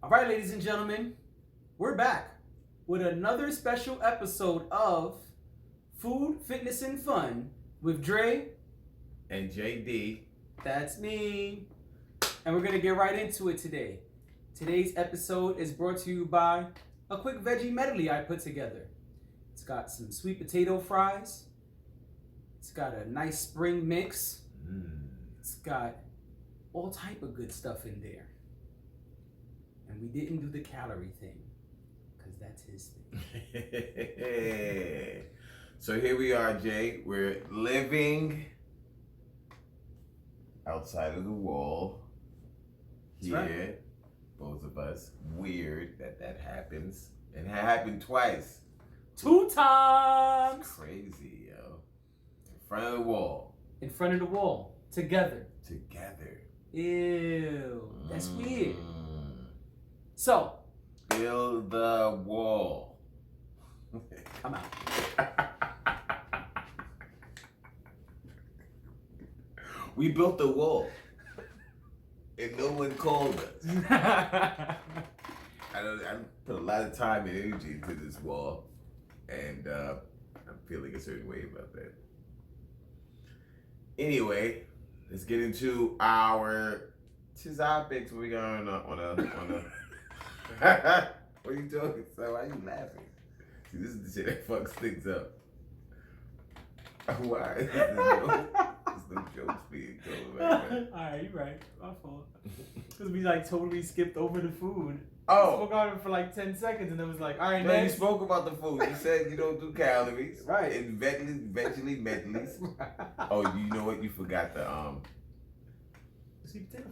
All right, ladies and gentlemen, we're back with another special episode of Food, Fitness, and Fun with Dre. And JD. That's me. And we're going to get right into it today. Today's episode is brought to you by a quick veggie medley I put together. It's got some sweet potato fries. It's got a nice spring mix. It's got all type of good stuff in there. And we didn't do the calorie thing, because that's his thing. So here we are, Jay. We're living outside of the wall. That's right. Both of us. Weird that happens. And it happened twice. 2 times. It's crazy, yo. In front of the wall. In front of the wall. Together. Ew. That's weird. So, build the wall. I'm out. We built the wall, and no one called us. I put a lot of time and energy into this wall, and I'm feeling a certain way about that. Anyway, let's get into our topics. We got on a. What are you doing? So why are you laughing? See, this is the shit that fucks things up. Why? There's no jokes being told right now. Alright, you're right. My fault. Because we totally skipped over the food. Oh. We spoke on it for 10 seconds and it was alright, no, next. You spoke about the food. You said you don't do calories. Right. And veggie medleys. Oh, you know what? You forgot the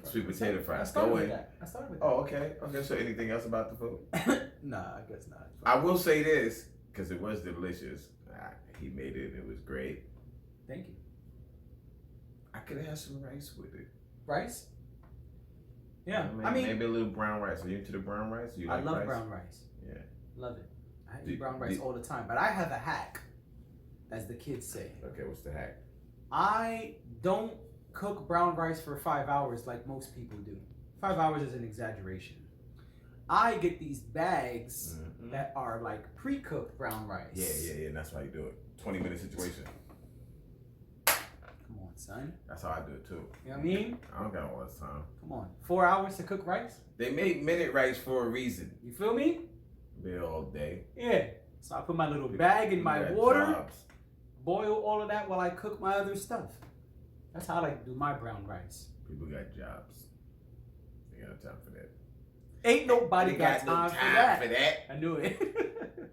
Sweet potato fries. I started with that. Oh, okay. Okay, so anything else about the food? Nah, I guess not. I will say this, because it was delicious. He made it and it was great. Thank you. I could have had some rice with it. Rice? Yeah. Maybe a little brown rice. Are you into the brown rice? I love brown rice. Yeah. Love it. I eat brown rice all the time. But I have a hack, as the kids say. Okay, what's the hack? I don't cook brown rice for 5 hours like most people do. 5 hours is an exaggeration. I get these bags that are pre-cooked brown rice. Yeah, and that's how you do it. 20-minute situation. Come on, son. That's how I do it too. You know what I mean? I don't got all this time. Come on. 4 hours to cook rice? They make minute rice for a reason. You feel me? Be all day. Yeah. So I put my little bag in my water, boil all of that while I cook my other stuff. That's how I like to do my brown rice. People got jobs. They got no time for that. Ain't nobody got time for that. I knew it.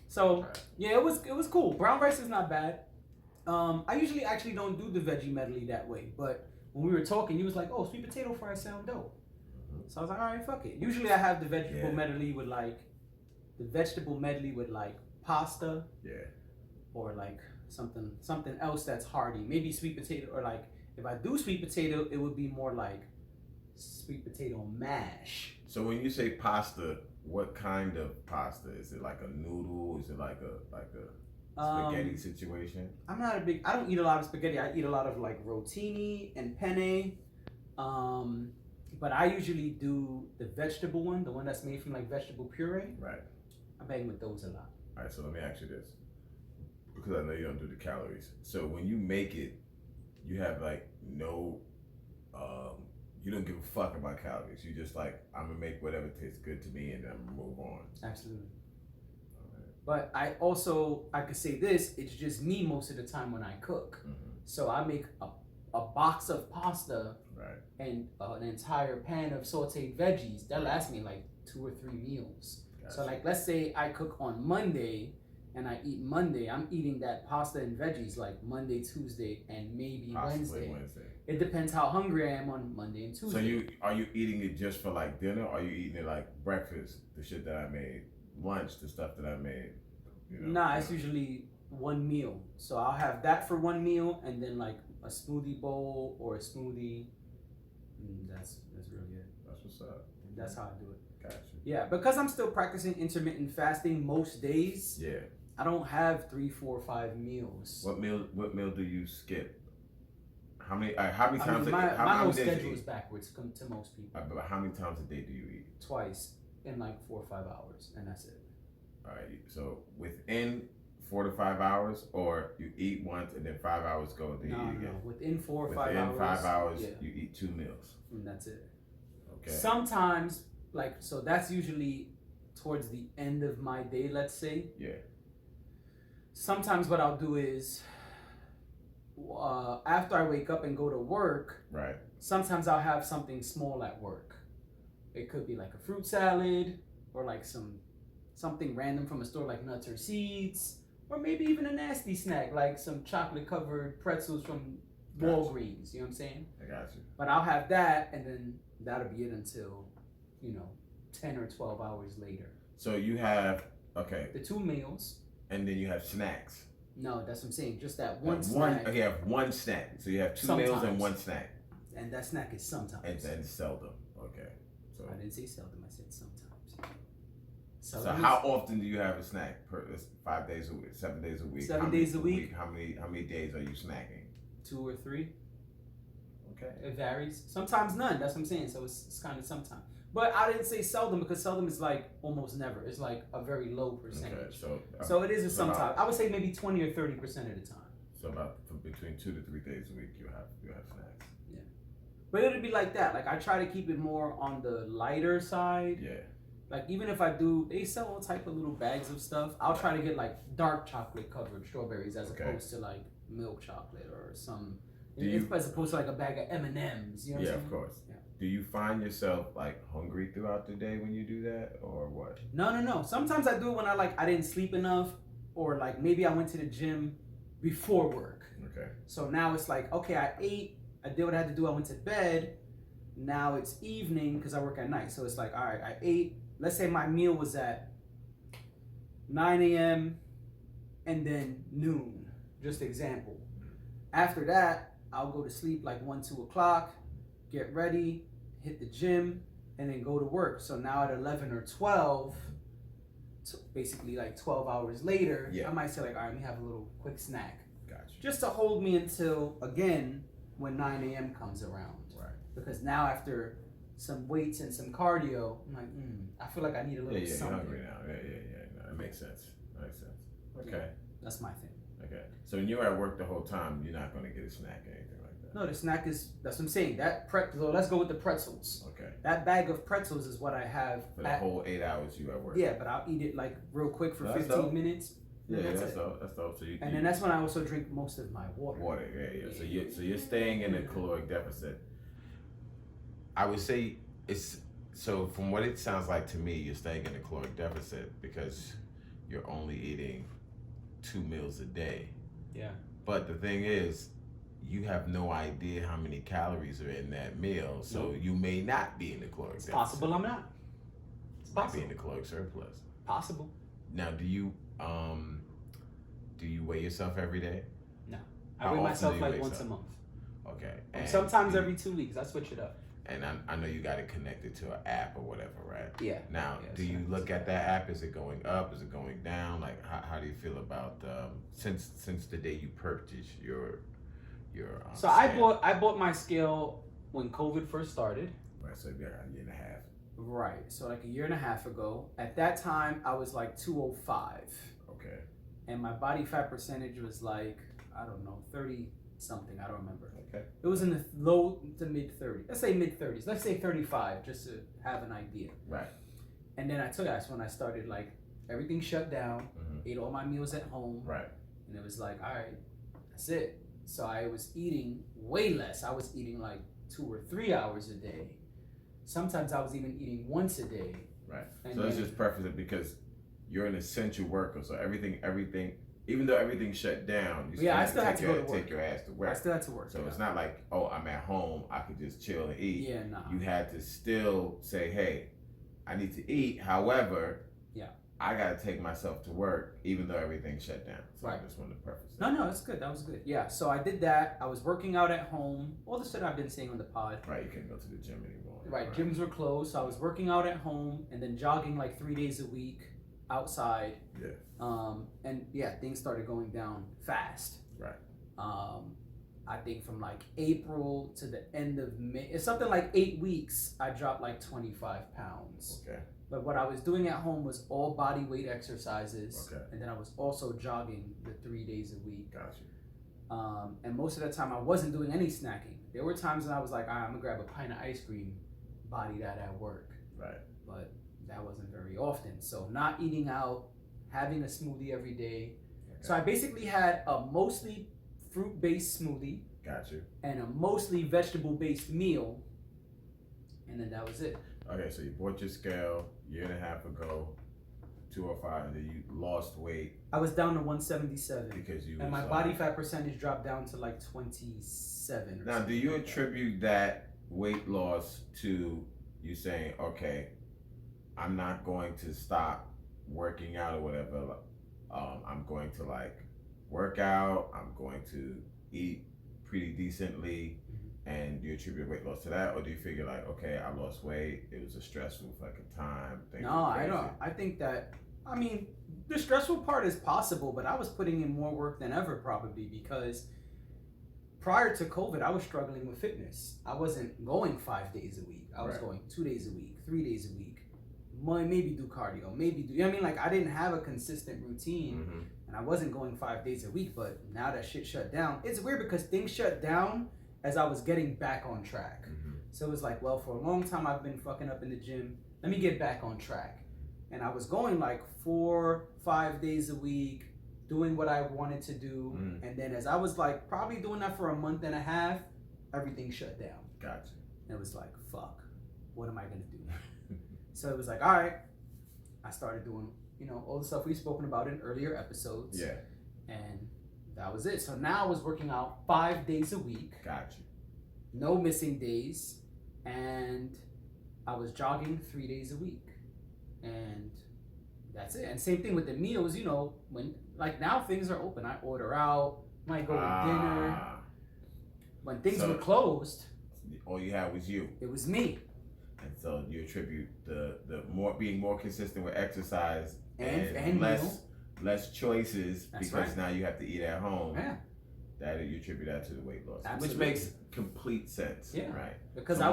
So, yeah, it was cool. Brown rice is not bad. I usually actually don't do the veggie medley that way, but when we were talking, you was like, "Oh, sweet potato fries sound dope." So I was like, "All right, fuck it." Usually I have the vegetable medley with pasta. Yeah. Or something else that's hearty. Maybe sweet potato, or if I do sweet potato, it would be more like sweet potato mash. So when you say pasta, what kind of pasta? Is it like a noodle? Is it like a spaghetti situation? I don't eat a lot of spaghetti. I eat a lot of rotini and penne. But I usually do the vegetable one, the one that's made from vegetable puree. Right. I bang with those a lot. All right, so let me ask you this, because I know you don't do the calories. So when you make it, you have no, you don't give a fuck about calories. You just I'm gonna make whatever tastes good to me and then I'm gonna move on. Absolutely. But I could say this, it's just me most of the time when I cook. So I make a box of pasta and an entire pan of sauteed veggies. That lasts me 2 or 3 meals. Gotcha. So let's say I cook on Monday and I eat Monday, I'm eating that pasta and veggies Monday, Tuesday, and maybe Wednesday. It depends how hungry I am on Monday and Tuesday. So are you eating it just for dinner, or are you eating it breakfast, the shit that I made, lunch, the stuff that I made? It's usually one meal. So I'll have that for one meal, and then a smoothie bowl or a smoothie. That's really it. That's what's up. That's how I do it. Gotcha. Yeah, because I'm still practicing intermittent fasting most days. Yeah. I don't have 3, 4, 5 meals. What meal do you skip? How many I times? mean, how my whole many days schedule you is eat? backwards to most people. But how many times a day do you eat? Twice in like 4 or 5 hours, and that's it. All right. So within 4 to 5 hours, or you eat once and then 5 hours go and then you eat again. No. Within 4 or 5 hours. Within 5 hours, yeah. you eat 2 meals. And that's it. Okay. Sometimes, so that's usually towards the end of my day, let's say. Yeah. Sometimes what I'll do is, after I wake up and go to work, right. Sometimes I'll have something small at work. It could be like a fruit salad, or like something random from a store like nuts or seeds, or maybe even a nasty snack like some chocolate covered pretzels from Walgreens. You know what I'm saying? I got you. But I'll have that, and then that'll be it until 10 or 12 hours later. So you have the 2 meals. And then you have snacks. No, that's what I'm saying. Just that one snack. You have one snack. So you have 2 meals and 1 snack. And that snack is sometimes. And seldom. Okay. So I didn't say seldom. I said sometimes. So how often do you have a snack? 5 days a week, 7 days a week. 7 days a week. How many days are you snacking? 2 or 3. Okay. It varies. Sometimes none. That's what I'm saying. So it's kind of sometimes. But I didn't say seldom, because seldom is like almost never. It's like a very low percentage. Okay, so it is a sometimes. I would say maybe 20 or 30% of the time. So about between 2 to 3 days a week you have snacks. Yeah. But it'll be like that. Like I try to keep it more on the lighter side. Yeah. Like even if they sell all type of little bags of stuff. I'll try to get like dark chocolate covered strawberries as opposed to like milk chocolate or some. As opposed to like a bag of M&Ms. You know what I'm saying? Of course. Yeah. Do you find yourself like hungry throughout the day when you do that, or what? No. Sometimes I do it when I didn't sleep enough, or like maybe I went to the gym before work. Okay. So now it's like, okay, I ate, I did what I had to do, I went to bed. Now it's evening because I work at night. So it's like, all right, I ate. Let's say my meal was at 9 a.m. and then noon. Just example. After that, I'll go to sleep like 1, 2 o'clock. Get ready, hit the gym, and then go to work. So now at 11 or 12, basically like 12 hours later, I might say like, all right, let me have a little quick snack. Gotcha. Just to hold me until, again, when 9 a.m. comes around. Right. Because now after some weights and some cardio, I'm like, I feel like I need a little something. You're hungry now. Yeah. No, that makes sense. Okay. Yeah, that's my thing. Okay. So when you're at work the whole time, you're not going to get a snack or anything like that? No, the snack that's what I'm saying. So let's go with the pretzels. Okay. That bag of pretzels is what I have. For the whole 8 hours you at work? Yeah, but I'll eat it like real quick for 15 minutes. Yeah, that's dope. So then that's when I also drink most of my water. Yeah. So you're staying in a caloric deficit. I would say so from what it sounds like to me, you're staying in a caloric deficit because you're only eating 2 meals a day. Yeah. But the thing is, you have no idea how many calories are in that meal, so you may not be in the caloric deficit. Possible I'm not. It's possible. Be in the caloric surplus. Possible. Now, do you weigh yourself every day? No. I weigh myself like once a month. Okay. And sometimes every 2 weeks. I switch it up. And I know you got it connected to an app or whatever, right? Yeah. Now, do you look at that app? Is it going up? Is it going down? Like, how do you feel about since the day you purchased your? So scale? I bought my scale when COVID first started. Right. So yeah, a year and a half. Right. So like a year and a half ago. At that time, I was like 205. Okay. And my body fat percentage was like, I don't know, 30 something. I don't remember. Okay. It was in the low to mid 30s. Let's say mid 30s. Let's say 35, just to have an idea. Right. And then that's when I started, like, everything shut down. Ate all my meals at home. Right. And it was like, all right, that's it. So I was eating way less. I was eating like 2 or 3 hours a day. Sometimes I was even eating once a day. Right. So let's just preface it because you're an essential worker. So everything, even though everything shut down, you I still had to go to work. Take your ass to work. I still had to work. So it's not like, oh, I'm at home, I could just chill and eat. Yeah, nah. You had to still say, hey, I need to eat. However, I got to take myself to work, even though everything shut down. So I just wanted to preface that. No, it's good. That was good. Yeah, so I did that. I was working out at home. All the shit I've been saying on the pod. Right, you couldn't go to the gym anymore. Right, gyms were closed. So I was working out at home and then jogging like 3 days a week outside. Yeah. And things started going down fast. Right. I think from like April to the end of May, it's something like 8 weeks, I dropped like 25 pounds. Okay. But what I was doing at home was all body weight exercises. Okay. And then I was also jogging the 3 days a week. Gotcha. And most of the time I wasn't doing any snacking. There were times when I was like, all right, I'm gonna grab a pint of ice cream, body that at work. Right. But that wasn't very often. So not eating out, having a smoothie every day. Okay. So I basically had a mostly fruit-based smoothie. Gotcha. And a mostly vegetable-based meal. And then that was it. Okay, so you bought your scale a year and a half ago, 205, and then you lost weight. I was down to 177. Because you and my body fat percentage dropped down to like 27. Now, do you attribute that weight loss to you saying, okay, I'm not going to stop working out or whatever. I'm going to like work out. I'm going to eat pretty decently. And do you attribute weight loss to that, or do you figure like, okay, I lost weight, it was a stressful fucking time? No, I don't. I think that, I mean, the stressful part is possible, but I was putting in more work than ever probably because prior to COVID, I was struggling with fitness. I wasn't going 5 days a week. I was going 2 days a week, 3 days a week. Maybe do cardio, maybe do, you know what I mean? Like I didn't have a consistent routine and I wasn't going 5 days a week, but now that shit shut down, it's weird because things shut down as I was getting back on track. So it was like, well, for a long time I've been fucking up in the gym. Let me get back on track. And I was going like 4-5 days a week, doing what I wanted to do. And then as I was like probably doing that for a month and a half, everything shut down. Gotcha. And it was like, fuck, what am I gonna do? So it was like, all right, I started doing, you know, all the stuff we've spoken about in earlier episodes. Yeah. And that was it. So now I was working out 5 days a week. Gotcha. No missing days. And I was jogging 3 days a week. And that's it. And same thing with the meals, you know, when like now things are open. I order out, might go to dinner. When things were closed, all you had was you. It was me. And so you attribute the more being more consistent with exercise and less choices. That's because now you have to eat at home. Yeah. That you attribute that to the weight loss. Absolutely. Which makes complete sense. Yeah. Right. Because so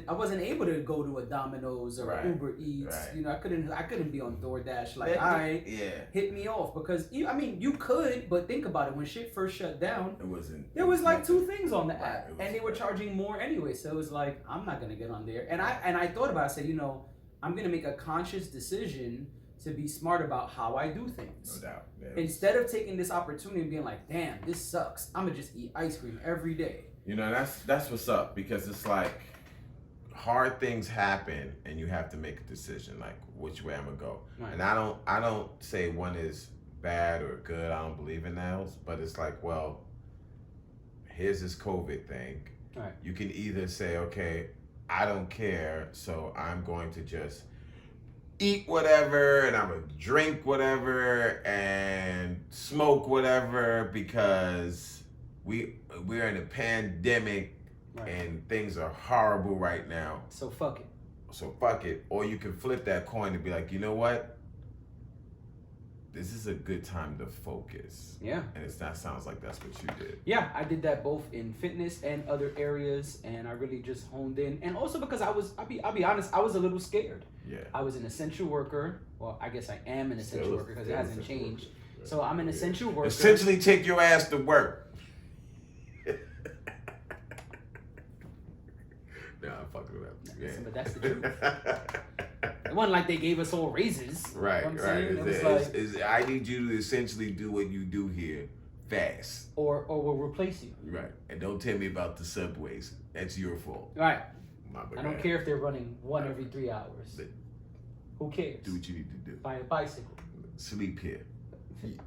I wasn't able to go to a Domino's or Uber Eats. Right. You know, I couldn't be on DoorDash like, all right, hit me off. Because you could, but think about it. When shit first shut down, there was like 2 things on the app, and they were charging more anyway. So it was like, I'm not gonna get on there. And I thought about it. I said, you know, I'm gonna make a conscious decision to be smart about how I do things. No doubt. Yeah, instead of taking this opportunity and being like, damn, this sucks, I'm gonna just eat ice cream every day. You know, that's what's up, because it's like hard things happen and you have to make a decision, like which way I'm gonna go. Right. And I don't say one is bad or good. I don't believe in those, but it's like, well, here's this COVID thing. Right. You can either say, okay, I don't care, so I'm going to just eat whatever, and I'm gonna drink whatever, and smoke whatever, because we're in a pandemic, and things are horrible right now. So fuck it. Or you can flip that coin and be like, you know what? This is a good time to focus. Yeah. And that sounds like that's what you did. Yeah, I did that both in fitness and other areas, and I really just honed in. And also because I'll be honest, I was a little scared. Yeah. I was an essential worker. Well, I guess I am an essential worker because it hasn't changed. Right. So I'm an essential worker. Essentially take your ass to work. No, I'm fucking with that. Yeah. But that's the truth. It wasn't like they gave us all raises. Right, you know right. I need you to essentially do what you do here fast. Or we'll replace you. Right. And don't tell me about the subways. That's your fault. Right. I don't care if they're running one every 3 hours. But who cares? Do what you need to do. Buy a bicycle. Sleep here.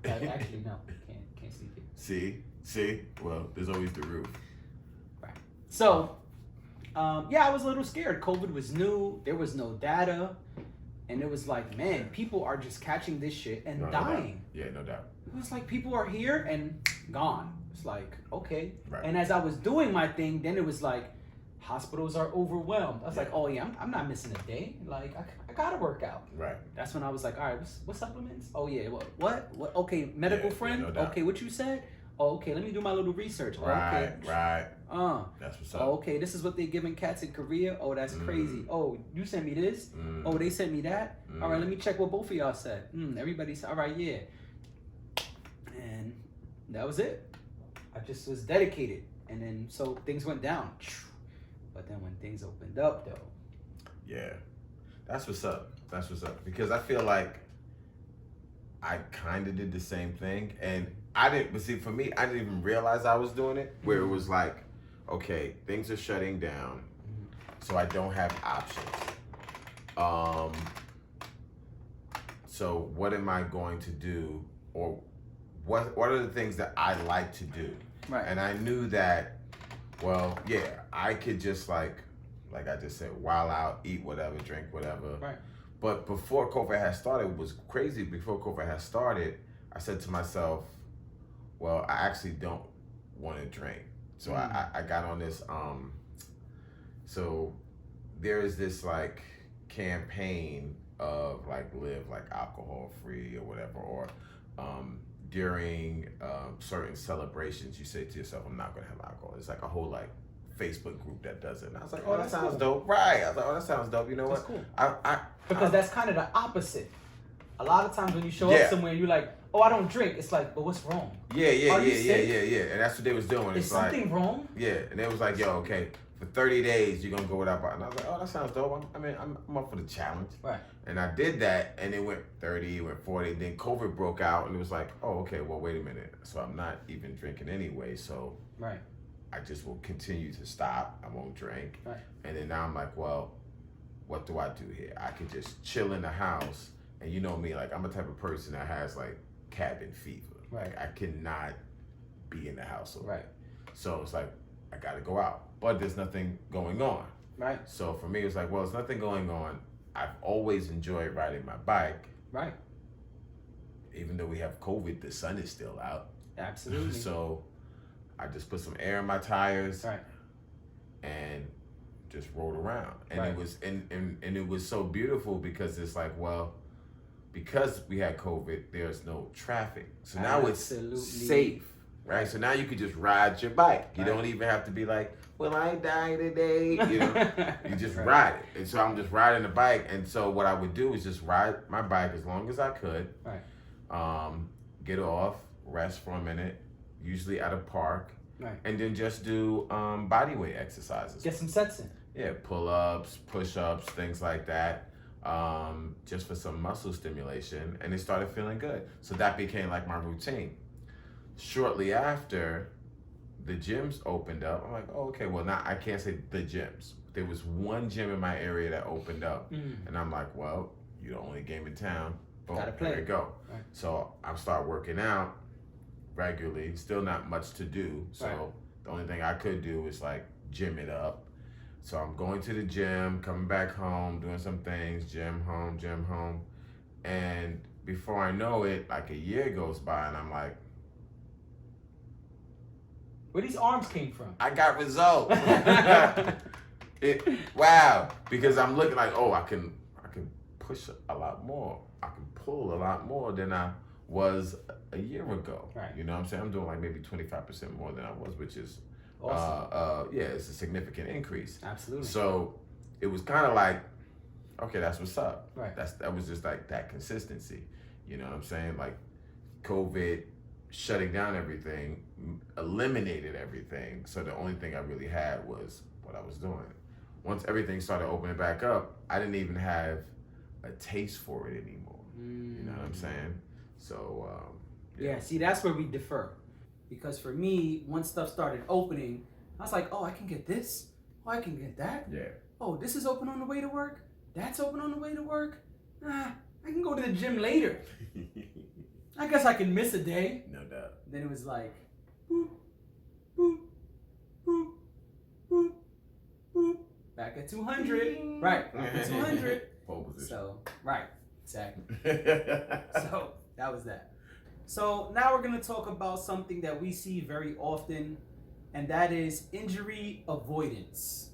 Actually, no. Can't sleep here. See? Well, there's always the roof. Right. So, I was a little scared. COVID was new. There was no data. And it was like, man, people are just catching this shit and dying. No doubt. Yeah, no doubt. It was like people are here and gone. It's like, okay. Right. And as I was doing my thing, then it was like, hospitals are overwhelmed. I was like, oh yeah, I'm not missing a day. Like, I gotta work out. Right. That's when I was like, all right, what supplements? Oh yeah, what? Okay, medical friend? no doubt. Okay, what you said? Oh, okay, let me do my little research. Right, Okay. right. That's what's up. Oh, okay, this is what they're giving cats in Korea. Oh, that's crazy. Oh, you sent me this. Oh, they sent me that. All right, let me check what both of y'all said. Everybody said, all right, yeah. And that was it. I just was dedicated. And then, so things went down. But then when things opened up, though. Yeah, that's what's up. That's what's up. Because I feel like I kind of did the same thing. And I didn't, but see, for me, I didn't even realize I was doing it. Where it was like, okay, things are shutting down. So I don't have options. So what am I going to do? Or what are the things that I like to do? Right. And I knew that, well, yeah, I could just like I just said, while out, eat whatever, drink whatever. Right. But before COVID had started, it was crazy. Before COVID had started, I said to myself, well, I actually don't want to drink. So I got on this, so there is this like campaign of like live like alcohol free or whatever, or during certain celebrations, you say to yourself, I'm not gonna have alcohol. It's like a whole like Facebook group that does it. And I was like, oh, that sounds dope. Right. I was like, oh, that sounds dope. You know that's what? Cool. Because that's kind of the opposite. A lot of times when you show up somewhere, you're like, oh, I don't drink. It's like, but what's wrong? Yeah. And that's what they was doing. Is something wrong? Yeah. And they was like, yo, okay, for 30 days, you're going to go without buying. And I was like, oh, that sounds dope. I'm up for the challenge. Right. And I did that, and it went 30, it went 40. Then COVID broke out, and it was like, oh, okay, well, wait a minute. So I'm not even drinking anyway. So right. I just will continue to stop. I won't drink. Right. And then now I'm like, well, what do I do here? I can just chill in the house. And you know me, like I'm a type of person that has like cabin fever. Right. Like I cannot be in the house. Right. So it's like, I gotta go out. But there's nothing going on. Right. So for me, it's like, well, there's nothing going on. I've always enjoyed riding my bike. Right. Even though we have COVID, the sun is still out. Absolutely. So I just put some air in my tires. Right. And just rode around. And right. it was and it was so beautiful because it's like, well, because we had COVID, there's no traffic. So now it's safe. Right? So now you can just ride your bike. You don't even have to be like, will I die today? You know, you just ride it. And so I'm just riding the bike. And so what I would do is just ride my bike as long as I could. Right. Get off, rest for a minute, usually at a park. Right. And then just do body weight exercises. Get some sets in. Yeah, pull-ups, push-ups, things like that. Just for some muscle stimulation. And it started feeling good. So that became like my routine. Shortly after, the gyms opened up. I'm like, oh, okay, well, now I can't say the gyms. There was one gym in my area that opened up. And I'm like, well, you're the only game in town. Boom, gotta play. There you go. Right. So I start working out regularly. Still not much to do. So the only thing I could do is like gym it up. So I'm going to the gym, coming back home, doing some things, gym home. And before I know it, like a year goes by and I'm like, where these arms came from? I got results. Wow. Because I'm looking like, oh, I can push a lot more. I can pull a lot more than I was a year ago. Right. You know what I'm saying? I'm doing like maybe 25% more than I was, which is awesome. Yeah, it's a significant increase. Absolutely. So it was kind of like, okay, that's what's up. Right. That was just like that consistency. You know what I'm saying? Like COVID shutting down everything, eliminated everything. So the only thing I really had was what I was doing. Once everything started opening back up, I didn't even have a taste for it anymore. You know what I'm saying? So, yeah, see, that's where we differ. Because for me, once stuff started opening, I was like, oh, I can get this. Oh, I can get that. Yeah. Oh, this is open on the way to work. That's open on the way to work. I can go to the gym later. I guess I can miss a day. No doubt. Then it was like, boop, boop, boop, boop, boop. Back at 200. Right, back at 200. Pole position. So, right, exactly. So, that was that. So, now we're going to talk about something that we see very often, and that is injury avoidance.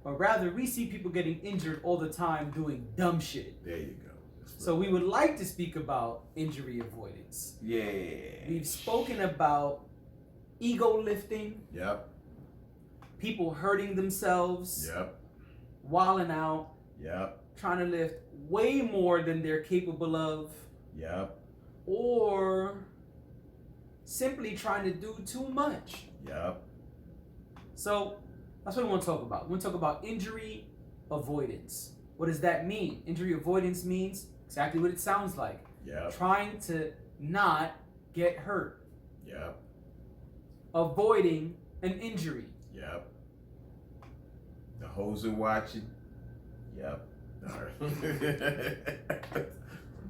Or rather, we see people getting injured all the time doing dumb shit. There you go. So we would like to speak about injury avoidance. Yeah. We've spoken about ego lifting. Yep. People hurting themselves. Yep. Wilding out. Yep. Trying to lift way more than they're capable of. Yep. Or simply trying to do too much. Yep. So that's what we want to talk about. We want to talk about injury avoidance. What does that mean? Injury avoidance means exactly what it sounds like. Yep. Trying to not get hurt. Yep. Avoiding an injury. Yep. The hoes are watching. Yep.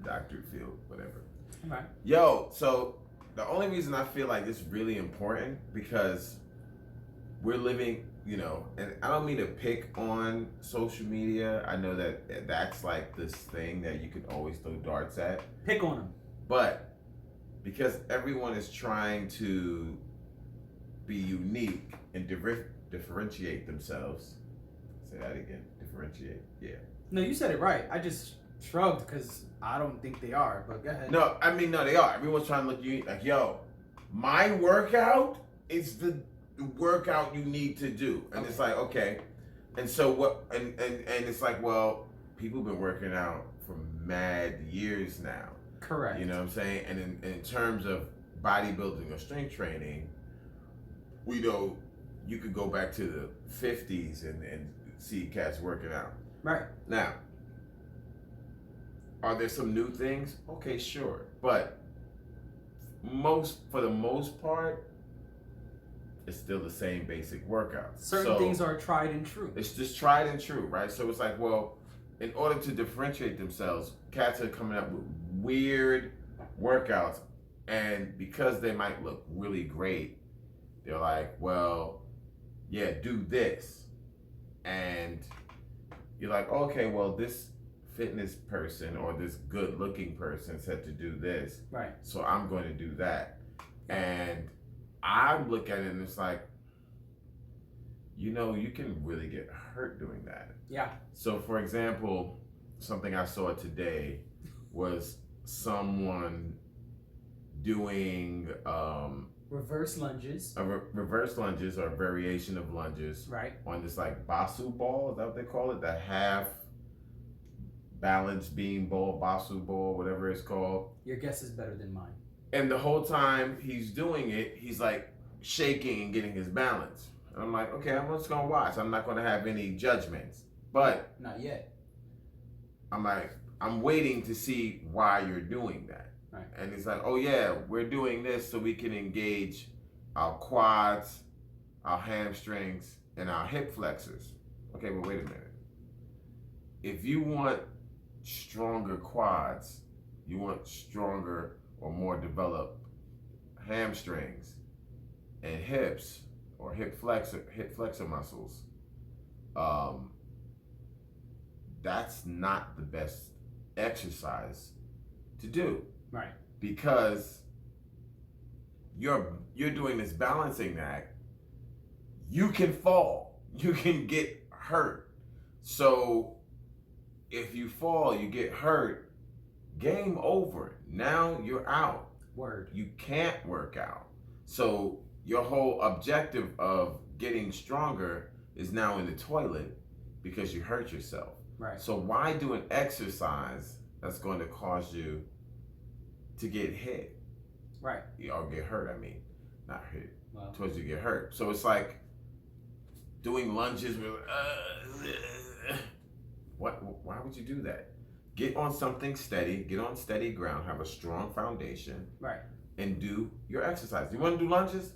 Dr. Field, whatever. All right. Yo, so the only reason I feel like this is really important because we're living, you know, and I don't mean to pick on social media. I know that that's like this thing that you can always throw darts at. Pick on them. But because everyone is trying to be unique and differentiate themselves. Say that again. Differentiate. Yeah. No, you said it right. I just shrugged because I don't think they are, but go ahead. No, I mean, no, they are. Everyone's trying to look unique. Like, yo, my workout is the workout you need to do. And It's like, okay. And so what, and it's like, well, people have been working out for mad years now. Correct. You know what I'm saying? And in terms of bodybuilding or strength training, we know you could go back to the 50s and see cats working out. Right. Now, are there some new things? Okay, sure. But for the most part, it's still the same basic workouts. Certain things are tried and true. It's just tried and true, right? So it's like, well, in order to differentiate themselves, cats are coming up with weird workouts. And because they might look really great, they're like, well, yeah, do this. And you're like, okay, well, this fitness person or this good looking person said to do this. Right. So I'm going to do that. And I look at it and it's like, you know, you can really get hurt doing that. Yeah. So for example, something I saw today was someone doing reverse lunges. Reverse lunges or a variation of lunges. Right. On this like basu ball, is that what they call it? The half balance beam ball, basu ball, whatever it's called. Your guess is better than mine. And the whole time he's doing it, he's like shaking and getting his balance. And I'm like, okay, I'm just gonna watch. I'm not gonna have any judgments. But not yet. I'm like, I'm waiting to see why you're doing that. Right. And it's like, oh yeah, we're doing this so we can engage our quads, our hamstrings, and our hip flexors. Okay, but wait a minute. If you want stronger quads, you want stronger or more developed hamstrings and hips or hip flexor muscles, that's not the best exercise to do. Right. Because you're doing this balancing act, you can fall, you can get hurt. So if you fall, you get hurt, game over. Now you're out. Word. You can't work out. So your whole objective of getting stronger is now in the toilet because you hurt yourself. Right. So why do an exercise that's going to cause you to get hit? Right. Or get hurt, I mean. Not hit. Well. Towards you get hurt. So it's like doing lunges with, why would you do that? Get on something steady, get on steady ground, have a strong foundation. Right. And do your exercise. You want to do lunges?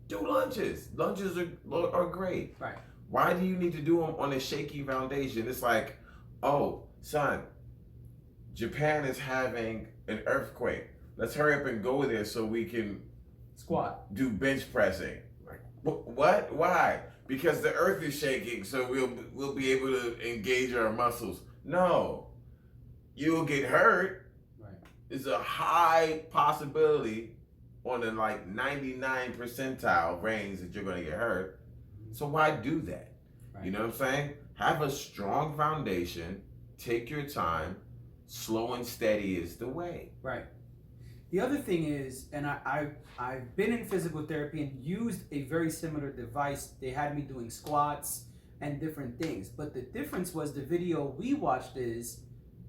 Do lunges. Lunges are great. Right. Why do you need to do them on a shaky foundation? It's like, oh, son, Japan is having an earthquake. Let's hurry up and go there so we can squat. Do bench pressing. Like, what? Why? Because the earth is shaking, so we'll be able to engage our muscles. No, you'll get hurt. Right. It's a high possibility on the like 99 percentile range that you're going to get hurt. So why do that? Right. You know what I'm saying? Have a strong foundation. Take your time. slow and steady is the way. Right. The other thing is, and I've been in physical therapy and used a very similar device. They had me doing squats and different things. But the difference was the video we watched in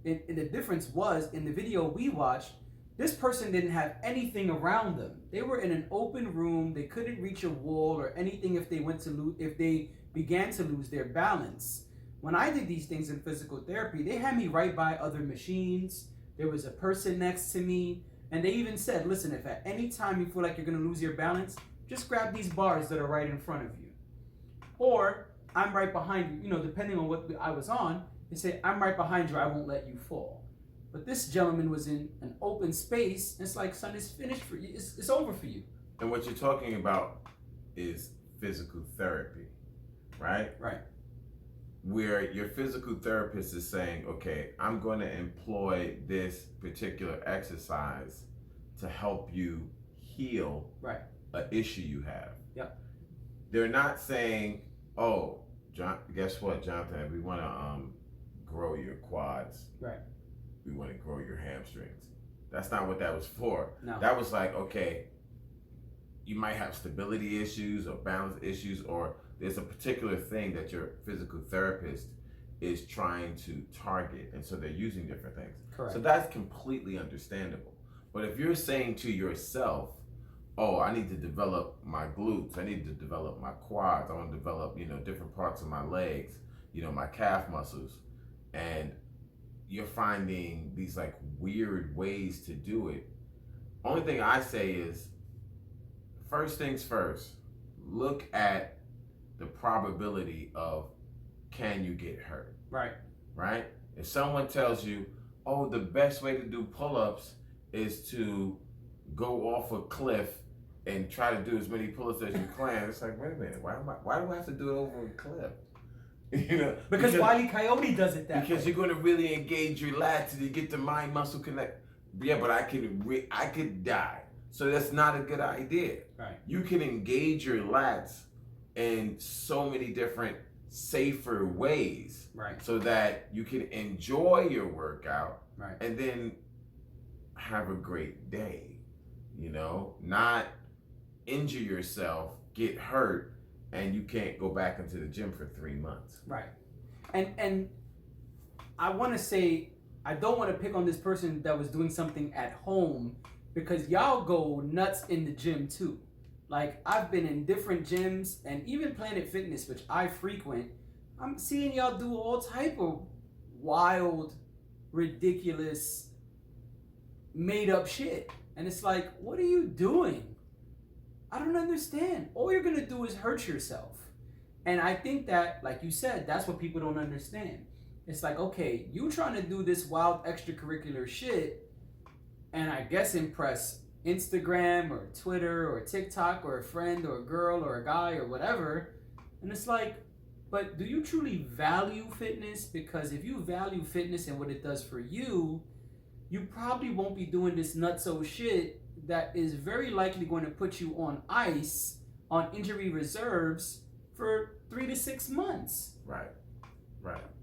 the video we watched, this person didn't have anything around them. They were in an open room. They couldn't reach a wall or anything if they began to lose their balance. When I did these things in physical therapy, they had me right by other machines. There was a person next to me. And they even said, listen, if at any time you feel like you're going to lose your balance, just grab these bars that are right in front of you. Or I'm right behind you, depending on what I was on, they say, I'm right behind you, I won't let you fall. But this gentleman was in an open space. And it's like, son, it's finished for you. It's over for you. And what you're talking about is physical therapy, right? Right. Where your physical therapist is saying, okay, I'm going to employ this particular exercise to help you heal an issue you have. Yep. They're not saying, oh, John, guess what, Jonathan, we want to grow your quads. Right. We want to grow your hamstrings. That's not what that was for. No. That was like, okay, you might have stability issues or balance issues, or there's a particular thing that your physical therapist is trying to target, and so they're using different things. Correct. So that's completely understandable. But if you're saying to yourself, oh, I need to develop my glutes, I need to develop my quads, I want to develop, different parts of my legs, my calf muscles, and you're finding these like weird ways to do it, only thing I say is, first things first, look at the probability of, can you get hurt? Right. Right? If someone tells you, oh, the best way to do pull-ups is to go off a cliff and try to do as many pull-ups as you can, it's like, wait a minute, why do I have to do it over a cliff? Because Wile E. Coyote does it that because way. You're going to really engage your lats and you get the mind muscle connect. Yeah, but I could die. So that's not a good idea. Right. You can engage your lats in so many different safer ways, right, so that you can enjoy your workout, right, and then have a great day, not injure yourself, get hurt, and you can't go back into the gym for 3 months. Right. And I want to say, I don't want to pick on this person that was doing something at home, because y'all go nuts in the gym too. Like, I've been in different gyms, and even Planet Fitness, which I frequent, I'm seeing y'all do all type of wild, ridiculous, made up shit. And it's like, what are you doing? I don't understand. All you're gonna do is hurt yourself. And I think that, like you said, that's what people don't understand. It's like, okay, you trying to do this wild extracurricular shit, and I guess impress Instagram or Twitter or TikTok or a friend or a girl or a guy or whatever. And it's like, but do you truly value fitness? Because if you value fitness and what it does for you, you probably won't be doing this nutso shit that is very likely going to put you on ice, on injury reserves for 3 to 6 months. Right.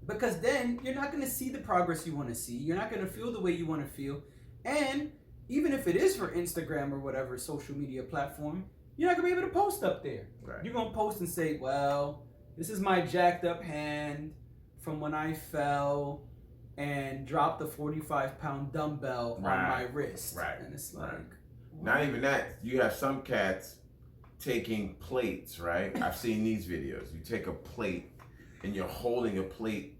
Because then you're not going to see the progress you want to see. You're not going to feel the way you want to feel. And even if it is for Instagram or whatever social media platform, you're not going to be able to post up there. Right. You're going to post and say, well, this is my jacked up hand from when I fell and dropped the 45-pound dumbbell on my wrist. Right. And it's like... Not even that. You have some cats taking plates, right? I've seen these videos. You take a plate and you're holding a plate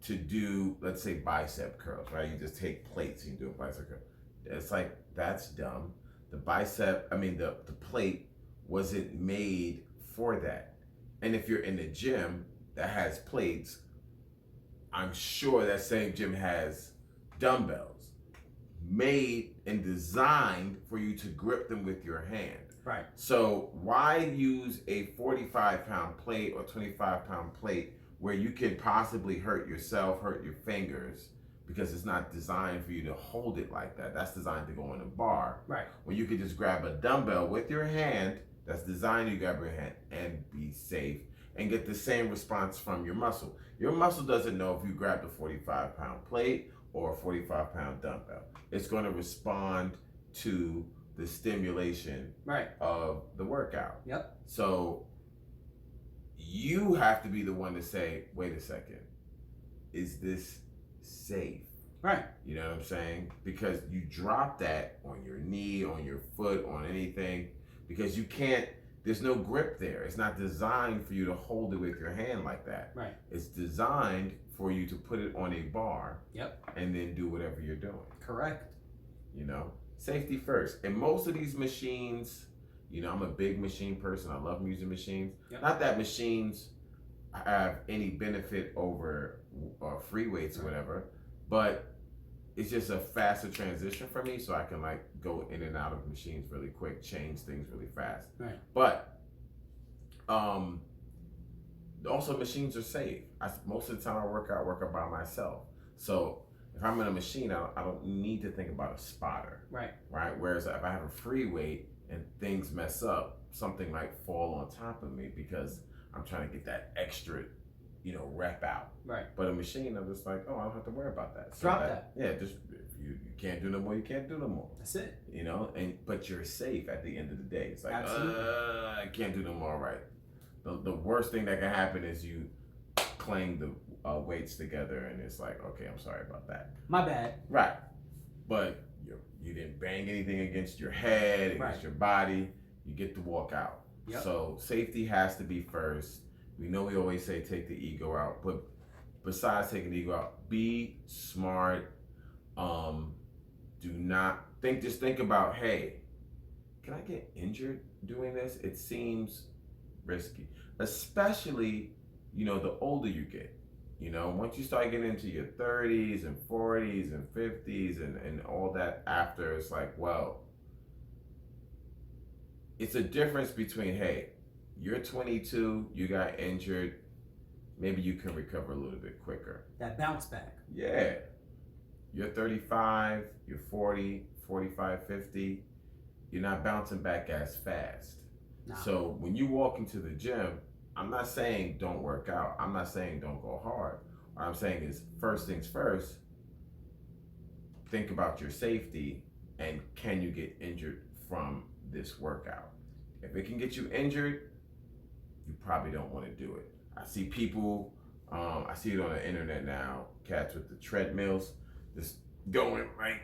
to do, let's say, bicep curls, right? You just take plates and you do a bicep curl. It's like, that's dumb. The plate wasn't made for that. And if you're in a gym that has plates, I'm sure that same gym has dumbbells made and designed for you to grip them with your hand. Right. So why use a 45-pound plate or 25-pound plate where you can possibly hurt yourself, hurt your fingers, because it's not designed for you to hold it like that. That's designed to go in a bar. Right. When you could just grab a dumbbell with your hand that's designed to grab your hand and be safe and get the same response from your muscle. Your muscle doesn't know if you grabbed a 45-pound plate or a 45-pound dumbbell. It's going to respond to the stimulation of the workout. Yep. So you have to be the one to say, wait a second, is this safe? Right. You know what I'm saying? Because you drop that on your knee, on your foot, on anything, because you can't, there's no grip there. It's not designed for you to hold it with your hand like that. Right. It's designed for you to put it on a bar. Yep. And then do whatever you're doing. Correct. You know, safety first. And most of these machines, you know, I'm a big machine person. I love using machines. Yep. Not that machines have any benefit over free weights or whatever, but it's just a faster transition for me, so I can like go in and out of machines really quick, change things really fast. Right. But also machines are safe. Most of the time I work out by myself. So if I'm in a machine, I don't need to think about a spotter. Right. Right. Whereas if I have a free weight and things mess up, something might fall on top of me because I'm trying to get that extra, you know, rep out. Right. But a machine, I'm just like, oh, I don't have to worry about that. So drop that. Yeah, just if you can't do no more, you can't do no more. That's it. You know, but you're safe at the end of the day. It's like, I can't do no more. Right. The worst thing that can happen is you clang the weights together and it's like, okay, I'm sorry about that. My bad. Right. But you didn't bang anything against your head, against your body. You get to walk out. Yep. So safety has to be first. We know we always say take the ego out, but besides taking the ego out, be smart. Do not just think about, hey, can I get injured doing this? It seems risky, especially, you know, the older you get. You know, once you start getting into your 30s and 40s and 50s and all that after, it's like, well, it's a difference between, hey, you're 22, you got injured, maybe you can recover a little bit quicker. That bounce back. Yeah. You're 35, you're 40, 45, 50, you're not bouncing back as fast. Nah. So when you walk into the gym, I'm not saying don't work out. I'm not saying don't go hard. What I'm saying is first things first, think about your safety and can you get injured from this workout? If it can get you injured, you probably don't want to do it. I see people, I see it on the internet now, cats with the treadmills, just going like,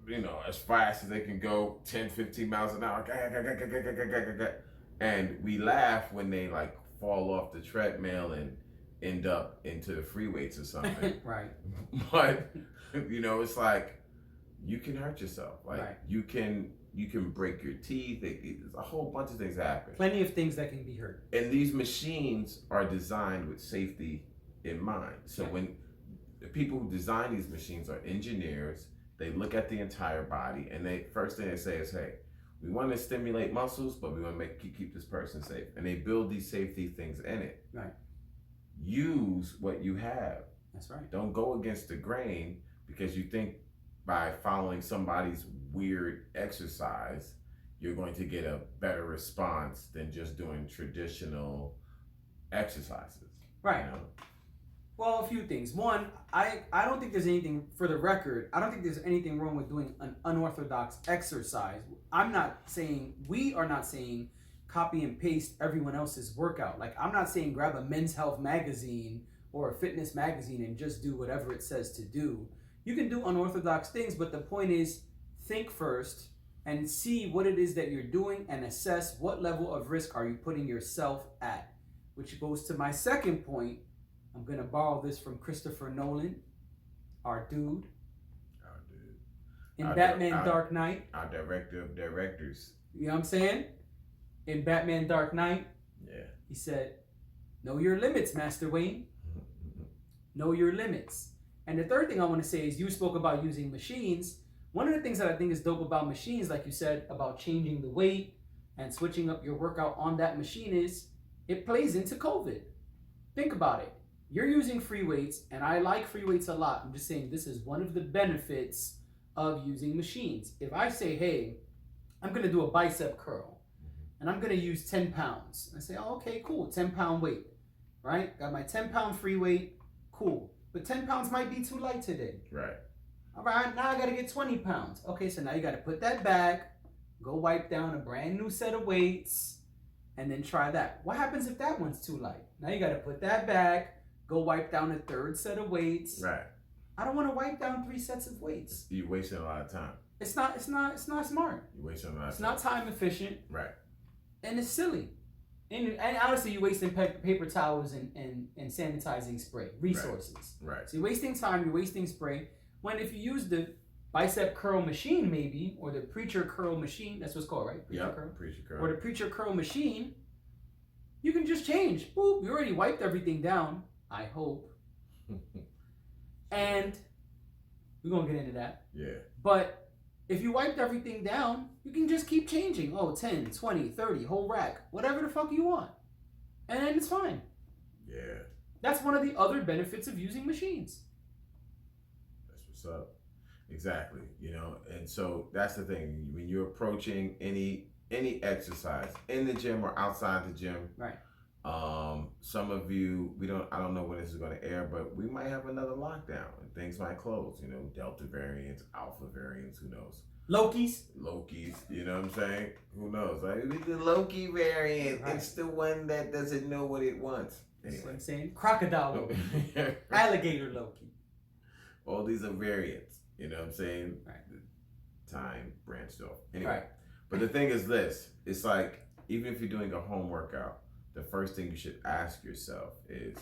you know, as fast as they can go, 10, 15 miles an hour. And we laugh when they like fall off the treadmill and end up into the free weights or something. Right. But, you know, it's like, you can hurt yourself. Like you can break your teeth. There's a whole bunch of things happen. Plenty of things that can be hurt. And these machines are designed with safety in mind. So when the people who design these machines are engineers, they look at the entire body and first thing they say is, hey, we want to stimulate muscles, but we want to keep this person safe. And they build these safety things in it. Right. Use what you have. That's right. Don't go against the grain because you think by following somebody's weird exercise, you're going to get a better response than just doing traditional exercises. Right. You know? Well, a few things. One, I don't think there's anything, for the record, I don't think there's anything wrong with doing an unorthodox exercise. We are not saying copy and paste everyone else's workout. Like, I'm not saying grab a Men's Health magazine or a fitness magazine and just do whatever it says to do. You can do unorthodox things, but the point is, think first and see what it is that you're doing and assess what level of risk are you putting yourself at. Which goes to my second point. I'm going to borrow this from Christopher Nolan, our dude. In Batman Dark Knight. Our director of directors. You know what I'm saying? In Batman Dark Knight. Yeah. He said, know your limits, Master Wayne. Know your limits. And the third thing I want to say is you spoke about using machines. One of the things that I think is dope about machines, like you said, about changing the weight and switching up your workout on that machine is it plays into COVID. Think about it. You're using free weights, and I like free weights a lot. I'm just saying this is one of the benefits of using machines. If I say, hey, I'm going to do a bicep curl, and I'm going to use 10 pounds. I say, oh, okay, cool, 10-pound weight, right? Got my 10-pound free weight, cool. but 10 pounds might be too light today. Right. All right, now I got to get 20 pounds. Okay, so now you got to put that back, go wipe down a brand new set of weights, and then try that. What happens if that one's too light? Now you got to put that back, go wipe down a third set of weights. Right. I don't want to wipe down 3 sets of weights. You're wasting a lot of time. It's not smart. You're wasting a lot of time. It's not time efficient. Right. And it's silly. And honestly, you're wasting paper towels and sanitizing spray resources. Right. So you're wasting time, you're wasting spray. When if you use the bicep curl machine, maybe, or the preacher curl machine, that's what's called, right? Preacher curl. Preacher curl. Or the preacher curl machine, you can just change. Boop, you already wiped everything down, I hope. And we're going to get into that. Yeah. But if you wiped everything down, you can just keep changing. Oh, 10, 20, 30, whole rack, whatever the fuck you want. And then it's fine. Yeah. That's one of the other benefits of using machines. That's what's up. Exactly. You know, and so that's the thing. When you're approaching any exercise in the gym or outside the gym, right? Some of you, I don't know when this is going to air, but we might have another lockdown and things might close. You know, Delta variants, Alpha variants, who knows? Loki's, you know what I'm saying? Who knows? Like the Loki variant, right. It's the one that doesn't know what it wants. Anyway. That's what I'm saying. Crocodile Loki, alligator Loki. All these are variants. You know what I'm saying? Right. The time branched off. Anyway, right. But the thing is this: it's like even if you're doing a home workout, the first thing you should ask yourself is,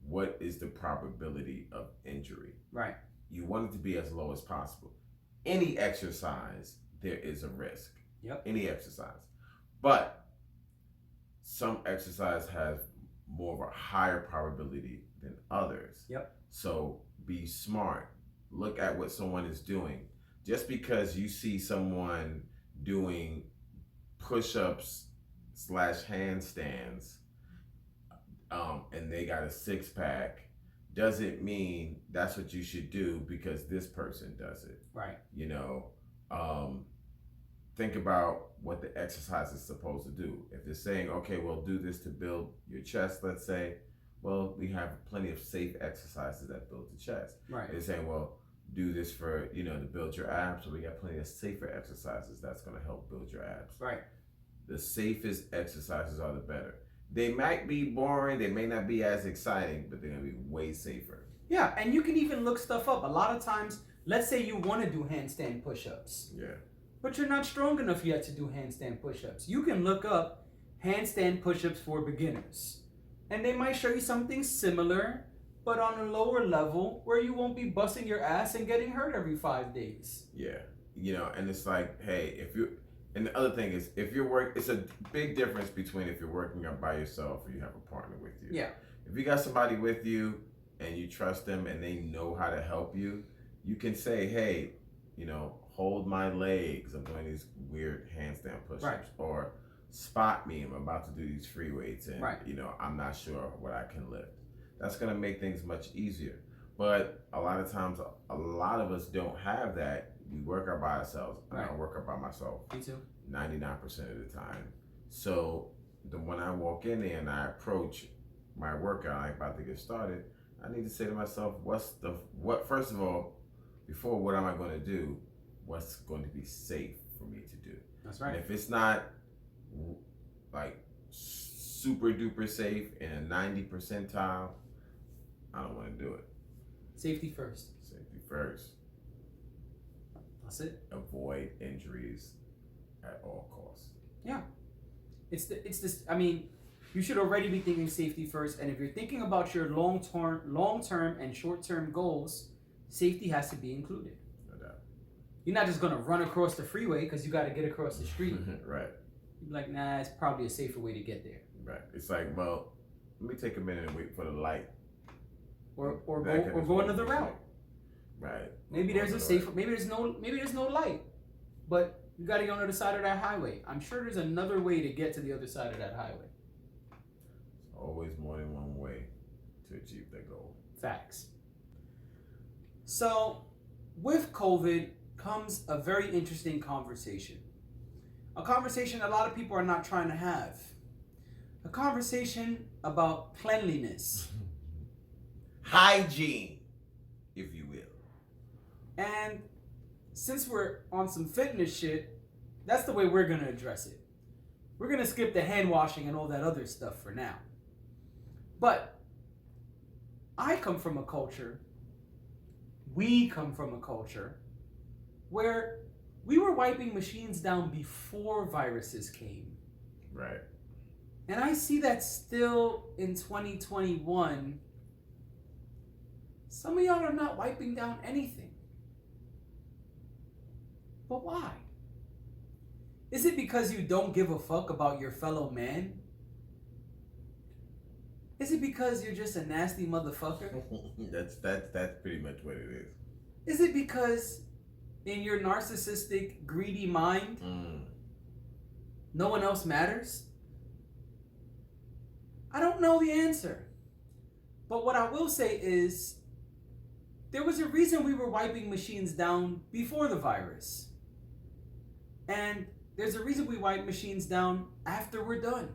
what is the probability of injury? Right. You want it to be as low as possible. Any exercise, there is a risk. Yep. Any exercise. But some exercise has more of a higher probability than others. Yep. So be smart. Look at what someone is doing. Just because you see someone doing push-ups / handstands, and they got a 6-pack, doesn't mean that's what you should do because this person does it. Right. You know, think about what the exercise is supposed to do. If they're saying, okay, well, do this to build your chest, let's say, well, we have plenty of safe exercises that build the chest. Right. They're saying, well, do this for, to build your abs. So we got plenty of safer exercises that's going to help build your abs. Right. The safest exercises are the better. They might be boring, they may not be as exciting, but they're going to be way safer. Yeah, and you can even look stuff up. A lot of times, let's say you want to do handstand push-ups. Yeah. But you're not strong enough yet to do handstand push-ups. You can look up handstand push-ups for beginners. And they might show you something similar, but on a lower level where you won't be busting your ass and getting hurt every 5 days. Yeah. And it's like, hey, and the other thing is, it's a big difference between if you're working out by yourself or you have a partner with you. Yeah. If you got somebody with you and you trust them and they know how to help you, you can say, hey, hold my legs. I'm doing these weird handstand push-ups. Right. Or spot me. I'm about to do these free weights and, right. I'm not sure what I can lift. That's going to make things much easier. But a lot of times, a lot of us don't have that. We work out by ourselves. Right. I work out by myself. Me too. 99% of the time. So when I walk in there and I approach my workout, I'm about to get started, I need to say to myself, first of all, before what am I going to do, what's going to be safe for me to do? That's right. And if it's not like super duper safe in a 90 percentile, I don't want to do it. Safety first. That's it. Avoid injuries at all costs. Yeah. It's this. I mean, you should already be thinking safety first. And if you're thinking about your long-term and short-term goals, safety has to be included. No doubt. You're not just gonna run across the freeway because you got to get across the street. Right. You're like, nah, it's probably a safer way to get there. Right. It's like, well, let me take a minute and wait for the light. Or go another route. Right. Maybe there's a safer. Maybe there's no light, but you got to go on the other side of that highway. I'm sure there's another way to get to the other side of that highway. There's always more than one way to achieve that goal. Facts. So, with COVID comes a very interesting conversation. A conversation a lot of people are not trying to have. A conversation about cleanliness. hygiene, if you will. And since we're on some fitness shit, that's the way we're going to address it. We're going to skip the hand washing and all that other stuff for now. But I come from a culture, we come from a culture, where we were wiping machines down before viruses came. Right. And I see that still in 2021. Some of y'all are not wiping down anything. But why? Is it because you don't give a fuck about your fellow man? Is it because you're just a nasty motherfucker? That's pretty much what it is. Is it because in your narcissistic, greedy mind, no one else matters? I don't know the answer. But what I will say is, there was a reason we were wiping machines down before the virus. And there's a reason we wipe machines down after we're done.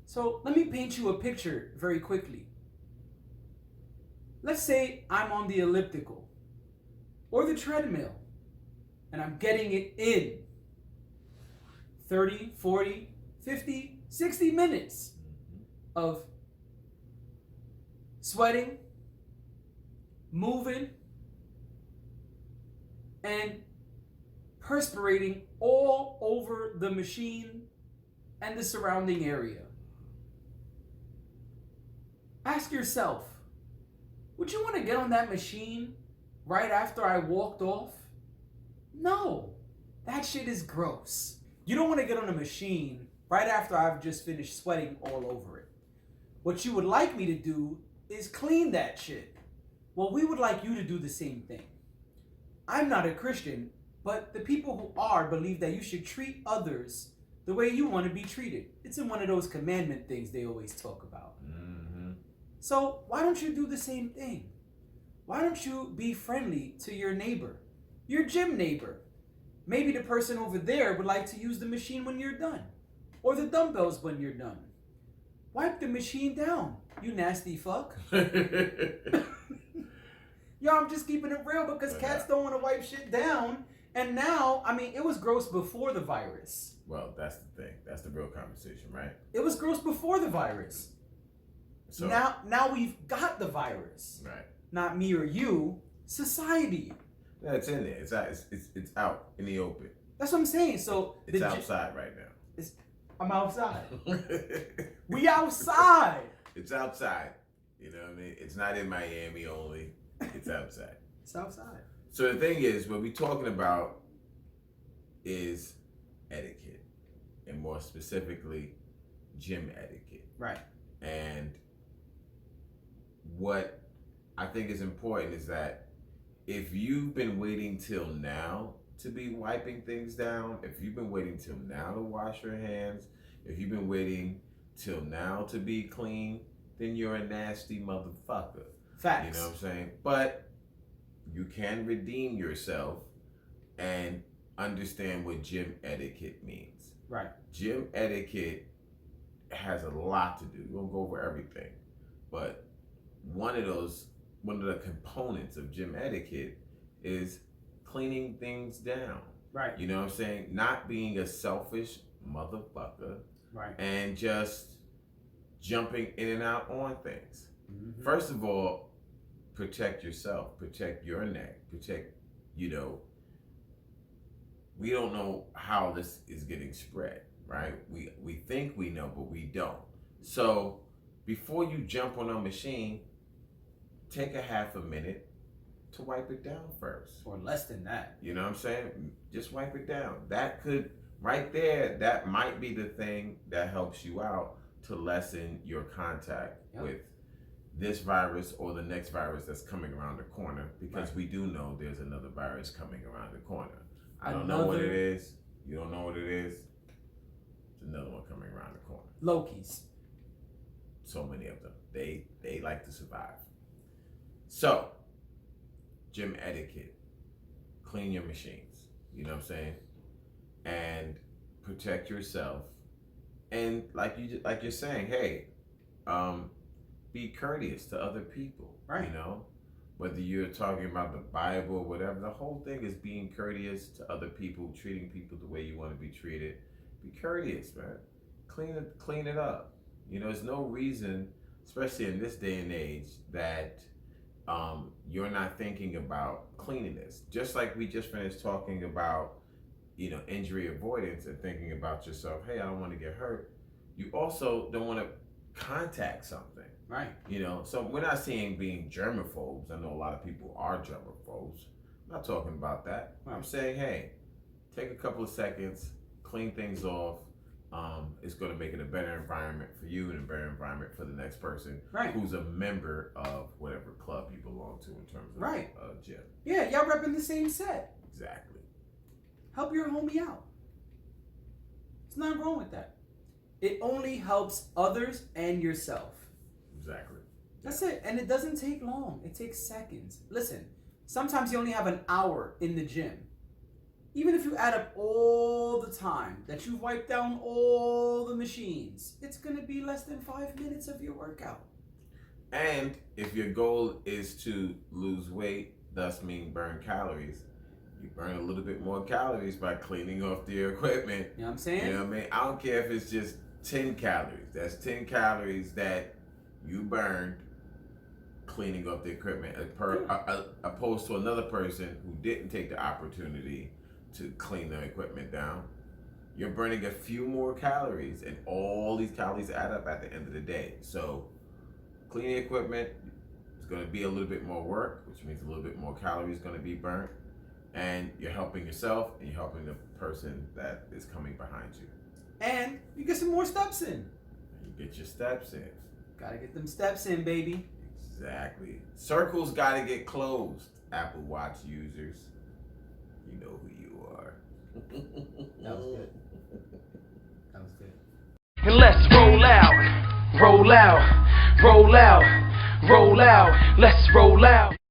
So let me paint you a picture very quickly. Let's say I'm on the elliptical or the treadmill and I'm getting it in 30, 40, 50, 60 minutes of sweating, moving, and perspirating all over the machine and the surrounding area. Ask yourself, would you want to get on that machine right after I walked off? No, that shit is gross. You don't want to get on a machine right after I've just finished sweating all over it. What you would like me to do is clean that shit. Well, we would like you to do the same thing. I'm not a Christian, but the people who are believe that you should treat others the way you want to be treated. It's in one of those commandment things they always talk about. So why don't you do the same thing? Why don't you be friendly to your neighbor, your gym neighbor? Maybe the person over there would like to use the machine when you're done, or the dumbbells when you're done. Wipe the machine down, you nasty fuck. Yo, I'm just keeping it real because cats don't want to wipe shit down. And now, I mean, it was gross before the virus. Well, that's the thing. That's the real conversation, right? It was gross before the virus. So now we've got the virus. Right. Not me or you, society. Yeah, it's in there. It's out in the open. That's what I'm saying. So it's outside right now. I'm outside. We outside. It's outside. You know what I mean? It's not in Miami only. It's outside. It's outside. So the thing is, what we're talking about is etiquette, and more specifically, gym etiquette. Right. And what I think is important is that if you've been waiting till now to be wiping things down, if you've been waiting till now to wash your hands, if you've been waiting till now to be clean, then you're a nasty motherfucker. Facts. You know what I'm saying? But you can redeem yourself and understand what gym etiquette means. Right. Gym etiquette has a lot to do. We won't go over everything, but one of the components of gym etiquette is cleaning things down. Right. You know what I'm saying? Not being a selfish motherfucker. Right. And just jumping in and out on things. Mm-hmm. First of all, protect yourself, protect your neck, protect, we don't know how this is getting spread, right? We think we know, but we don't. So before you jump on a machine, take a half a minute to wipe it down first. Or less than that. You know what I'm saying? Just wipe it down. That could, right there, that might be the thing that helps you out to lessen your contact with this virus or the next virus that's coming around the corner, because we do know there's another virus coming around the corner. I don't know what it is. You don't know what it is. There's another one coming around the corner. Lokis. So many of them. They like to survive. So, gym etiquette. Clean your machines. You know what I'm saying? And protect yourself. And like you're saying, hey, be courteous to other people. Right. You know, whether you're talking about the Bible or whatever, the whole thing is being courteous to other people, treating people the way you want to be treated. Be courteous, man. Clean it up. You know, there's no reason, especially in this day and age, that you're not thinking about cleanliness. Just like we just finished talking about, you know, injury avoidance and thinking about yourself, hey, I don't want to get hurt. You also don't want to contact something. Right. You know, so we're not saying being germaphobes. I know a lot of people are germaphobes. I'm not talking about that. Right. I'm saying, hey, take a couple of seconds, clean things off. It's going to make it a better environment for you and a better environment for the next person who's a member of whatever club you belong to in terms of gym. Yeah, y'all repping the same set. Exactly. Help your homie out. There's nothing wrong with that. It only helps others and yourself. Exactly. That's it. And it doesn't take long. It takes seconds. Listen, sometimes you only have an hour in the gym. Even if you add up all the time that you've wiped down all the machines, it's going to be less than 5 minutes of your workout. And if your goal is to lose weight, thus mean burn calories, you burn a little bit more calories by cleaning off your equipment. You know what I'm saying? You know what I mean? I don't care if it's just 10 calories. That's 10 calories that you burned cleaning up the equipment, opposed to another person who didn't take the opportunity to clean their equipment down. You're burning a few more calories, and all these calories add up at the end of the day. So cleaning equipment is going to be a little bit more work, which means a little bit more calories going to be burnt, and you're helping yourself and you're helping the person that is coming behind you. And you get some more steps in. You get your steps in. Gotta get them steps in, baby. Exactly. Circles gotta get closed, Apple Watch users. You know who you are. That was good. That was good. And let's roll out, roll out, roll out, roll out, let's roll out.